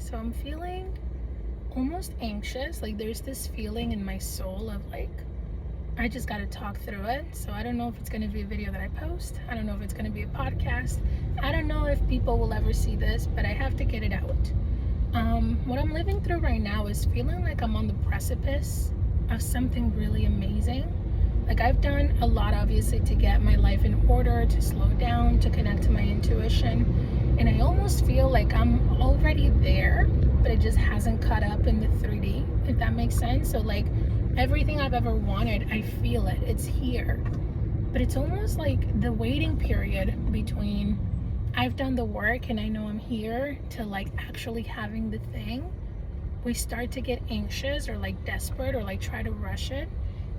So I'm feeling almost anxious. Like there's this feeling in my soul of like, I just got to talk through it. So I don't know if it's going to be a video that I post. I don't know if it's going to be a podcast. I don't know if people will ever see this, but I have to get it out. What I'm living through right now is feeling like I'm on the precipice of something really amazing. Like I've done a lot, obviously, to get my life in order, to slow down, to connect to my intuition. And I almost feel like I'm already there, but it just hasn't caught up in the 3D, if that makes sense. So like everything I've ever wanted, I feel it. It's here. But it's almost like the waiting period between I've done the work and I know I'm here to like actually having the thing. We start to get anxious or like desperate or like try to rush it.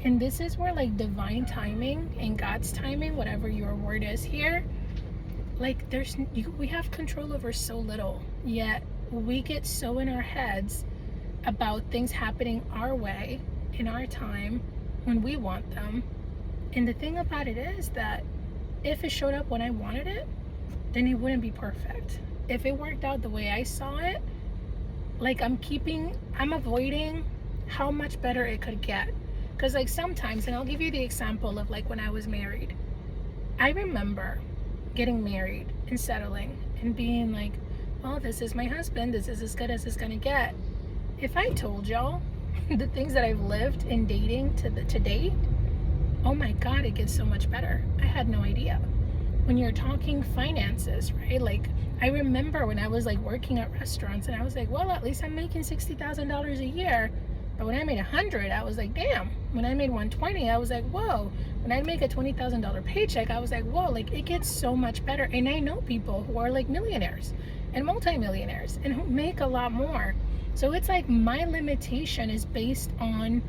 And this is where like divine timing and God's timing, whatever your word is here, like we have control over so little, yet we get so in our heads about things happening our way in our time when we want them. And the thing about it is that if it showed up when I wanted it, then it wouldn't be perfect. If it worked out the way I saw it, like I'm avoiding how much better it could get. Because like sometimes, and I'll give you the example of like when I was married, I remember getting married and settling and being like, well, this is my husband, this is as good as it's gonna get. If I told y'all the things that I've lived in dating to date, oh my God, it gets so much better. I had no idea. When you're talking finances, right? Like I remember when I was like working at restaurants and I was like, well, at least I'm making $60,000 a year. But when I made 100, I was like, damn. When I made 120, I was like, whoa. When I make a $20,000 paycheck, I was like, whoa, like it gets so much better. And I know people who are like millionaires and multimillionaires and who make a lot more. So it's like my limitation is based on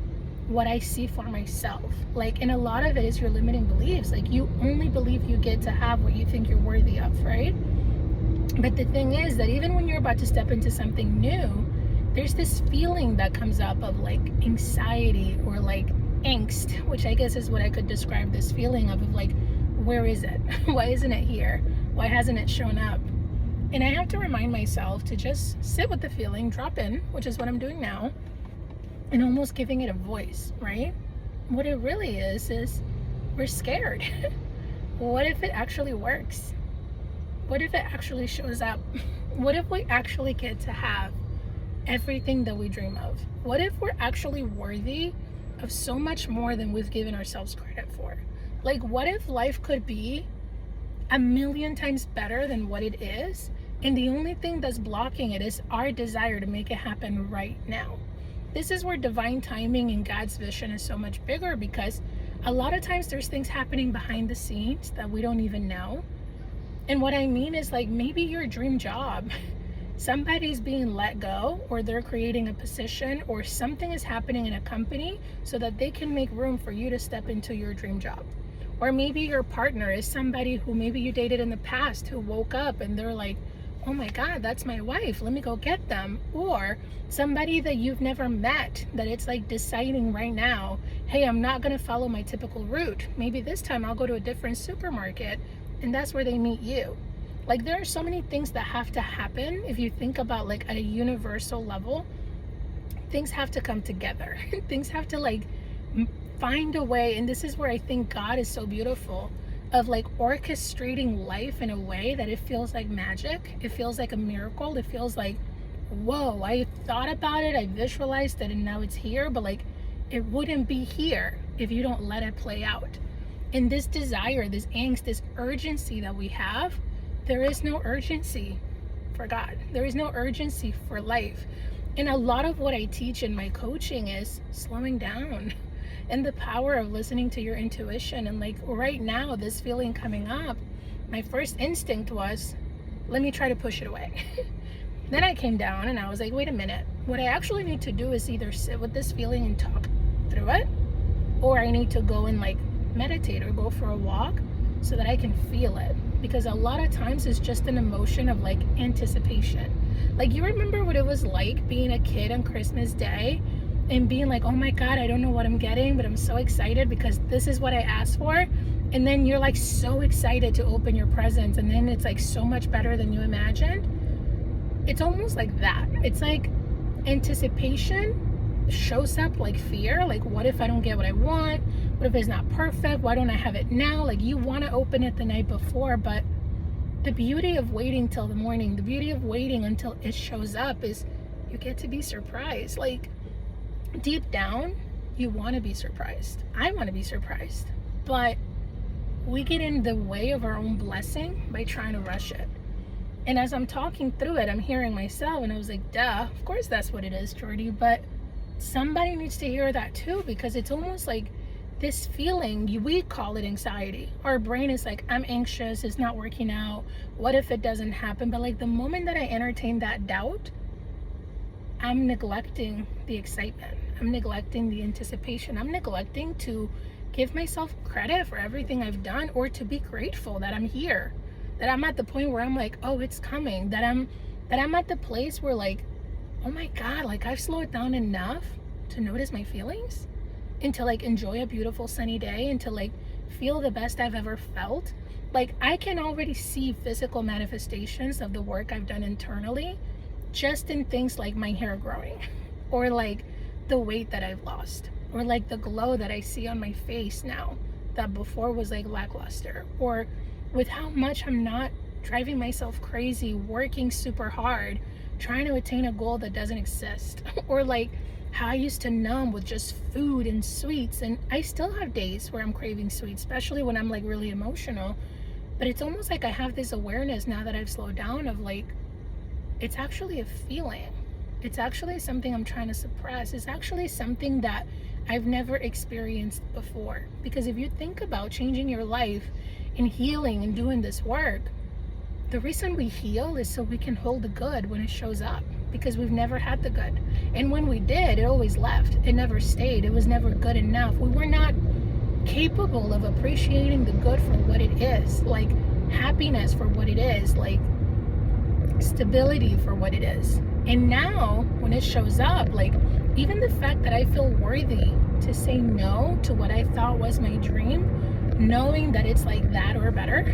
what I see for myself. Like, and a lot of it is your limiting beliefs. Like you only believe you get to have what you think you're worthy of, right? But the thing is that even when you're about to step into something new, there's this feeling that comes up of like anxiety or like angst, which I guess is what I could describe this feeling of like, where is it? Why isn't it here? Why hasn't it shown up? And I have to remind myself to just sit with the feeling, drop in, which is what I'm doing now, and almost giving it a voice, right? What it really is we're scared. What if it actually works? What if it actually shows up? What if we actually get to have everything that we dream of? What if we're actually worthy of so much more than we've given ourselves credit for? Like, what if life could be a million times better than what it is, and the only thing that's blocking it is our desire to make it happen right now? This is where divine timing and God's vision is so much bigger, because a lot of times there's things happening behind the scenes that we don't even know. And what I mean is like maybe your dream job, somebody's being let go, or they're creating a position, or something is happening in a company so that they can make room for you to step into your dream job. Or maybe your partner is somebody who maybe you dated in the past who woke up and they're like, oh my God, that's my wife, let me go get them. Or somebody that you've never met that it's like deciding right now, hey, I'm not gonna follow my typical route. Maybe this time I'll go to a different supermarket, and that's where they meet you. Like there are so many things that have to happen. If you think about like at a universal level, things have to come together. Things have to like find a way. And this is where I think God is so beautiful, of like orchestrating life in a way that it feels like magic. It feels like a miracle. It feels like, whoa, I thought about it, I visualized it, and now it's here. But like it wouldn't be here if you don't let it play out. And this desire, this angst, this urgency that we have, there is no urgency for God. There is no urgency for life. And a lot of what I teach in my coaching is slowing down and the power of listening to your intuition. And like right now, this feeling coming up, my first instinct was, let me try to push it away. Then I came down and I was like, wait a minute. What I actually need to do is either sit with this feeling and talk through it, or I need to go and like meditate or go for a walk so that I can feel it. Because a lot of times it's just an emotion of like anticipation. Like you remember what it was like being a kid on Christmas Day and being like, oh my God, I don't know what I'm getting, but I'm so excited because this is what I asked for. And then you're like so excited to open your presents, and then it's like so much better than you imagined. it's almost like that. It's like anticipation shows up like fear. Like, what if I don't get what I want? What if it's not perfect? Why don't I have it now? Like, you want to open it the night before, but the beauty of waiting till the morning, the beauty of waiting until it shows up is you get to be surprised. Like, deep down, you want to be surprised. I want to be surprised. But we get in the way of our own blessing by trying to rush it. And as I'm talking through it, I'm hearing myself, and I was like, duh, of course that's what it is, Jordy. But somebody needs to hear that too, because it's almost like this feeling, we call it anxiety. Our brain is like, I'm anxious, it's not working out. What if it doesn't happen? But like the moment that I entertain that doubt, I'm neglecting the excitement. I'm neglecting the anticipation. I'm neglecting to give myself credit for everything I've done, or to be grateful that I'm here, that I'm at the point where I'm like, oh, it's coming, that I'm at the place where like, oh my God, like I've slowed down enough to notice my feelings and to like enjoy a beautiful sunny day and to like feel the best I've ever felt. Like, I can already see physical manifestations of the work I've done internally, just in things like my hair growing, or like the weight that I've lost, or like the glow that I see on my face now that before was like lackluster, or with how much I'm not driving myself crazy, working super hard, trying to attain a goal that doesn't exist, or like how I used to numb with just food and sweets. And I still have days where I'm craving sweets, especially when I'm like really emotional. But it's almost like I have this awareness now that I've slowed down of like, it's actually a feeling. It's actually something I'm trying to suppress. It's actually something that I've never experienced before. Because if you think about changing your life and healing and doing this work, the reason we heal is so we can hold the good when it shows up, because we've never had the good. And when we did, it always left. It never stayed. It was never good enough. We were not capable of appreciating the good for what it is, like happiness for what it is, like stability for what it is. And now when it shows up, like even the fact that I feel worthy to say no to what I thought was my dream, knowing that it's like that or better,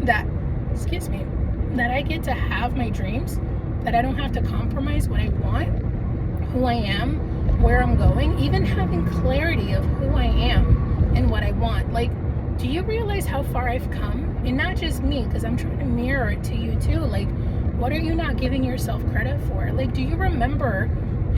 that, excuse me, that I get to have my dreams, that I don't have to compromise what I want, who I am, where I'm going, even having clarity of who I am and what I want. Like, do you realize how far I've come? And not just me, because I'm trying to mirror it to you too. Like, what are you not giving yourself credit for? Like, do you remember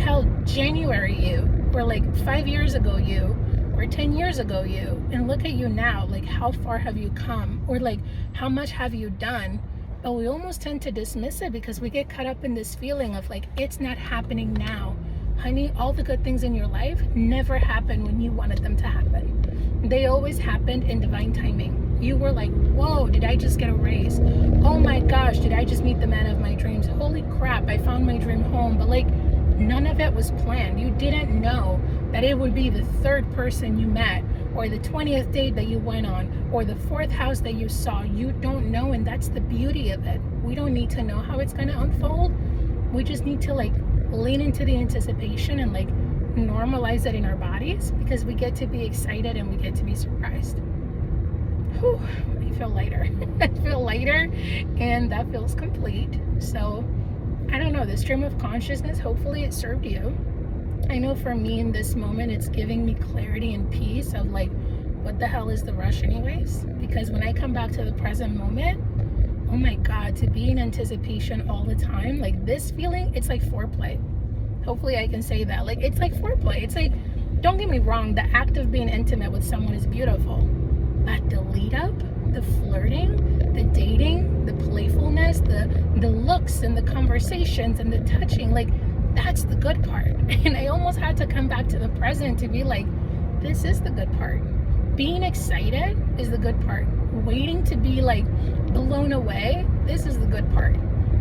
how January you, or like 5 years ago you, or 10 years ago you, and look at you now? Like, how far have you come? Or like, how much have you done? But we almost tend to dismiss it because we get caught up in this feeling of like, it's not happening now. Honey, all the good things in your life never happened when you wanted them to happen. They always happened in divine timing. You were like, whoa, did I just get a raise? Oh my gosh, did I just meet the man of my dreams? Holy crap, I found my dream home. But like, none of it was planned. You didn't know that it would be the third person you met, or the 20th date that you went on, or the 4th house that you saw. You don't know, and that's the beauty of it. We don't need to know how it's going to unfold. We just need to like lean into the anticipation and like normalize it in our bodies, because we get to be excited and we get to be surprised. Whew, I feel lighter. I feel lighter, and that feels complete. So I don't know, the stream of consciousness, hopefully it served you. I know for me in this moment, it's giving me clarity and peace of like, what the hell is the rush anyways? Because when I come back to the present moment, oh my God, to be in anticipation all the time, like this feeling, it's like foreplay. Hopefully I can say that. Like, it's like foreplay. It's like, don't get me wrong, the act of being intimate with someone is beautiful. But the lead up, the flirting, the dating, the playfulness, the looks and the conversations and the touching, like, that's the good part. And I almost had to come back to the present to be like, this is the good part. Being excited is the good part. Waiting to be like blown away, this is the good part.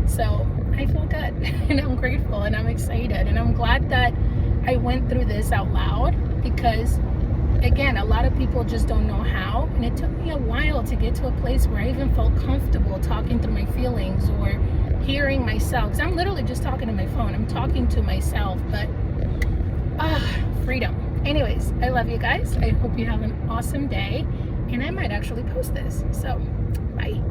So I feel good, and I'm grateful, and I'm excited, and I'm glad that I went through this out loud, because again, a lot of people just don't know how, and it took me a while to get to a place where I even felt comfortable talking through my feelings or hearing myself, because I'm literally just talking to my phone. I'm talking to myself, but freedom. Anyways, I love you guys. I hope you have an awesome day, and I might actually post this. So bye.